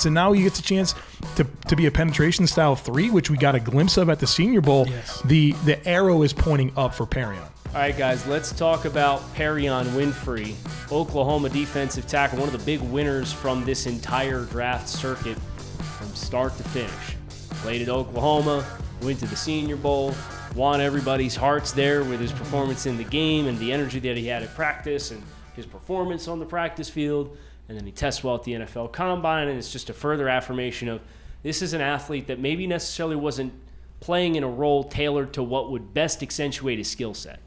And now he gets a chance to be a penetration style 3, which we got a glimpse of at the Senior Bowl. Yes. The arrow is pointing up for Perrion. All right, guys, let's talk about Perrion Winfrey, Oklahoma defensive tackle, one of the big winners from this entire draft circuit from start to finish. Played at Oklahoma, went to the Senior Bowl, won everybody's hearts there with his performance in the game and the energy that he had at practice and his performance on the practice field. And then he tests well at the NFL Combine, and it's just a further affirmation of this is an athlete that maybe necessarily wasn't playing in a role tailored to what would best accentuate his skill set.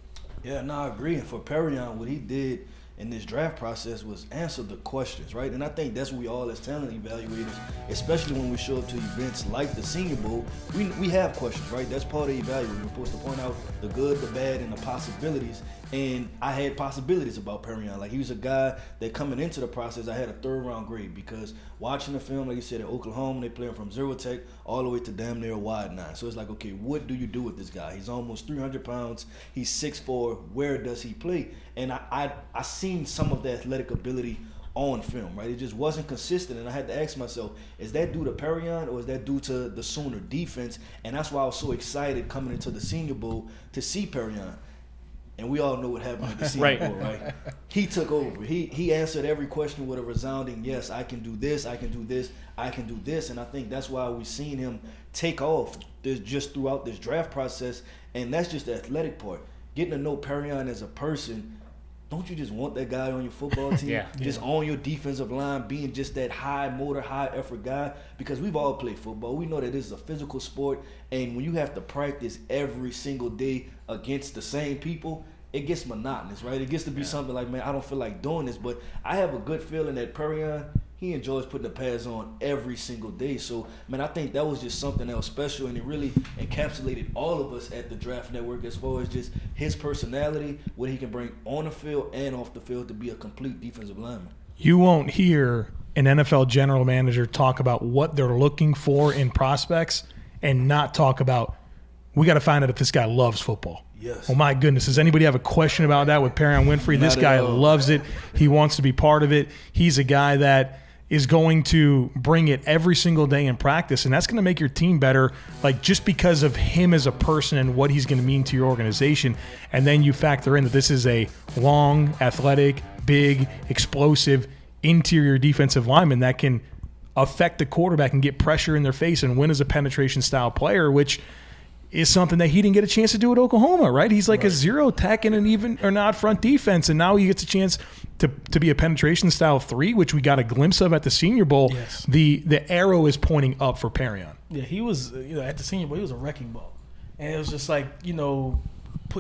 Yeah, no, I agree. And for Perrion, what he did in this draft process was answer the questions, right? And I think that's what we all as talent evaluators, especially when we show up to events like the Senior Bowl, we have questions, right? That's part of evaluating. We're supposed to point out the good, the bad, and the possibilities. And I had possibilities about Perrion. Like, he was a guy that coming into the process, I had a 3rd-round grade because watching the film, like you said, at Oklahoma, they play him from zero tech all the way to damn near a wide 9. So it's like, okay, what do you do with this guy? He's almost 300 pounds. He's 6'4". Where does he play? And I seen some of the athletic ability on film, right? It just wasn't consistent, and I had to ask myself, is that due to Perrion or is that due to the Sooner defense? And that's why I was so excited coming into the Senior Bowl to see Perrion. And we all know what happened at the Senior Bowl, right? He took over. He answered every question with a resounding yes. I can do this. I can do this. I can do this. And I think that's why we've seen him take off just throughout this draft process. And that's just the athletic part. Getting to know Perrion as a person. Don't you just want that guy on your football team? Yeah. Just on your defensive line, being just that high motor, high effort guy? Because we've all played football. We know that this is a physical sport, and when you have to practice every single day against the same people, it gets monotonous, right? It gets to be something like, man, I don't feel like doing this, but I have a good feeling that Perrion, he enjoys putting the pads on every single day. So, man, I think that was just something else special, and it really encapsulated all of us at the Draft Network as far as just his personality, what he can bring on the field and off the field to be a complete defensive lineman. You won't hear an NFL general manager talk about what they're looking for in prospects and not talk about, we got to find out if this guy loves football. Yes. Oh, my goodness. Does anybody have a question about that with Perrion Winfrey? This guy loves it. He wants to be part of it. He's a guy that is going to bring it every single day in practice, and that's going to make your team better, like just because of him as a person and what he's going to mean to your organization. And then you factor in that this is a long, athletic, big, explosive interior defensive lineman that can affect the quarterback and get pressure in their face and win as a penetration style player, which is something that he didn't get a chance to do at Oklahoma, right? He's like a zero tech in an even or not front defense, and now he gets a chance to be a penetration style 3, which we got a glimpse of at the Senior Bowl. Yes. The arrow is pointing up for Perrion. Yeah, he was, at the Senior Bowl, he was a wrecking ball. And it was just like,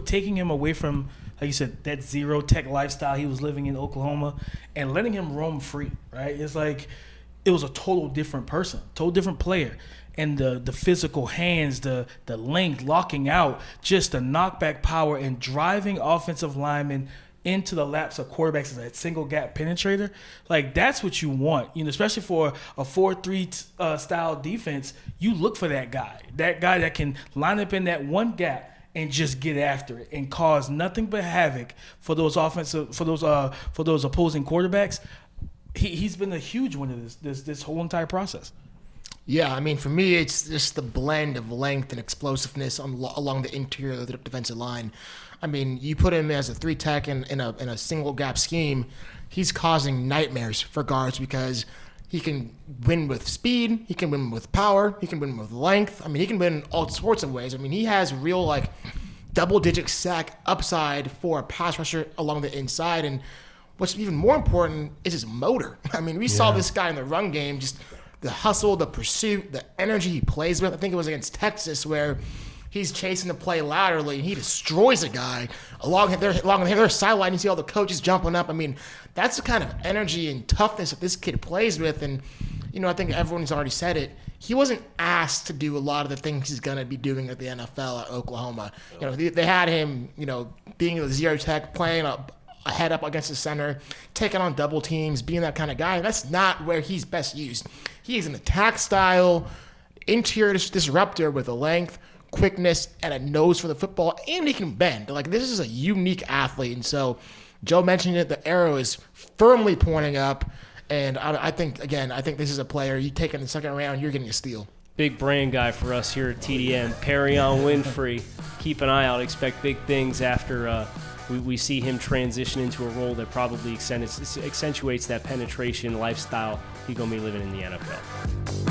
taking him away from, like you said, that zero tech lifestyle he was living in Oklahoma and letting him roam free, right? It's like it was a total different person, total different player. And the physical hands, the length, locking out, just the knockback power and driving offensive linemen into the laps of quarterbacks as that single gap penetrator. Like, that's what you want, especially for a 4-3 style defense. You look for that guy that can line up in that one gap and just get after it and cause nothing but havoc for those opposing quarterbacks. He's been a huge one of this whole entire process. Yeah, I mean, for me, it's just the blend of length and explosiveness along the interior of the defensive line. I mean, you put him as a 3 tech in a single gap scheme, he's causing nightmares for guards because he can win with speed, he can win with power, he can win with length. I mean, he can win all sorts of ways. I mean, he has real double-digit sack upside for a pass rusher along the inside, and what's even more important is his motor. I mean, we saw this guy in the run game, just the hustle, the pursuit, the energy he plays with. I think it was against Texas where he's chasing the play laterally and he destroys a guy along their sideline. You see all the coaches jumping up. I mean, that's the kind of energy and toughness that this kid plays with. And, I think everyone's already said it. He wasn't asked to do a lot of the things he's going to be doing at the NFL at Oklahoma. They had him, being a zero tech, playing a head up against the center, taking on double teams, being that kind of guy. That's not where he's best used. He is an attack style, interior disruptor with a length, quickness, and a nose for the football, and he can bend. This is a unique athlete. And so Joe mentioned it, the arrow is firmly pointing up, And I think this is a player you take in the second round, you're getting a steal. Big brand guy for us here at TDN, Perrion Winfrey. Keep an eye out. Expect big things after we see him transition into a role that probably accentuates that penetration lifestyle he's going to be living in the NFL.